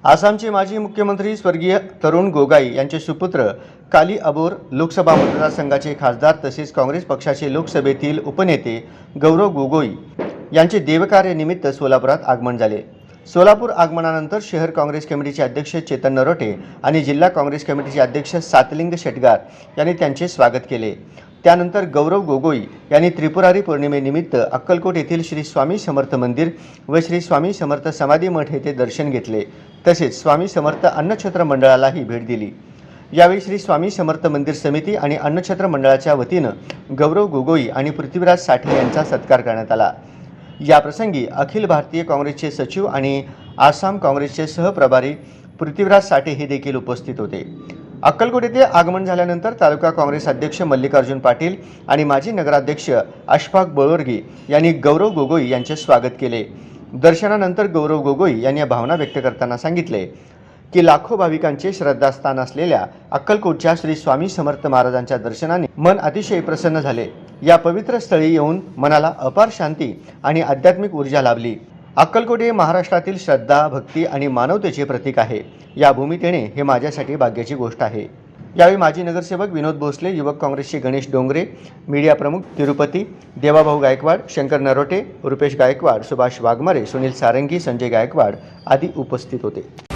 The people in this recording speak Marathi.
आसामचे माजी मुख्यमंत्री स्वर्गीय तरुण गोगोई यांचे सुपुत्र काली अबोर लोकसभा मतदारसंघाचे खासदार तसेच काँग्रेस पक्षाचे लोकसभेतील उपनेते गौरव गोगोई यांचे देवकार्यानिमित्त सोलापुरात आगमन झाले। सोलापूर आगमनानंतर शहर काँग्रेस कमिटीचे अध्यक्ष चेतन नरोटे आणि जिल्हा काँग्रेस कमिटीचे अध्यक्ष सातलिंग शेटगार यांनी त्यांचे स्वागत केले। त्यानंतर गौरव गोगोई यांनी त्रिपुरारी पौर्णिमेनिमित्त अक्कलकोट येथील श्री स्वामी समर्थ मंदिर व श्री स्वामी समर्थ समाधी मठ येथे दर्शन घेतले। तसेच स्वामी समर्थ अन्नछत्र मंडळालाही भेट दिली। यावेळी श्री स्वामी समर्थ मंदिर समिती आणि अन्नछत्र मंडळाच्या वतीनं गौरव गोगोई आणि पृथ्वीराज साठे यांचा सत्कार करण्यात आला। या प्रसंगी अखिल भारतीय काँग्रेसचे सचिव आणि आसाम काँग्रेसचे सहप्रभारी पृथ्वीराज साठे हे देखील उपस्थित होते। अक्कलकोट येथे आगमन झाल्यानंतर तालुका काँग्रेस अध्यक्ष मल्लिकार्जुन पाटील आणि माजी नगराध्यक्ष अशफाक बळवर्गी यांनी गौरव गोगोई यांचे स्वागत केले। दर्शनानंतर गौरव गोगोई यांनी भावना व्यक्त करताना सांगितले की लाखो भाविकांचे श्रद्धास्थान असलेल्या अक्कलकोटच्या श्री स्वामी समर्थ महाराजांच्या दर्शनाने मन अतिशय प्रसन्न झाले। या पवित्र स्थळी येऊन मनाला अपार शांती आणि आध्यात्मिक ऊर्जा लाभली। अक्कलकोट हे महाराष्ट्रातील श्रद्धा, भक्ती आणि मानवतेचे प्रतीक आहे। या भूमीत येणे हे माझ्यासाठी भाग्याची गोष्ट आहे। यावेळी माजी नगरसेवक विनोद भोसले, युवक काँग्रेसचे गणेश डोंगरे, मीडिया प्रमुख तिरुपती, देवाभाऊ गायकवाड, शंकर नरोटे, रुपेश गायकवाड, सुभाष वाघमारे, सुनील सारंगी, संजय गायकवाड आदी उपस्थित होते।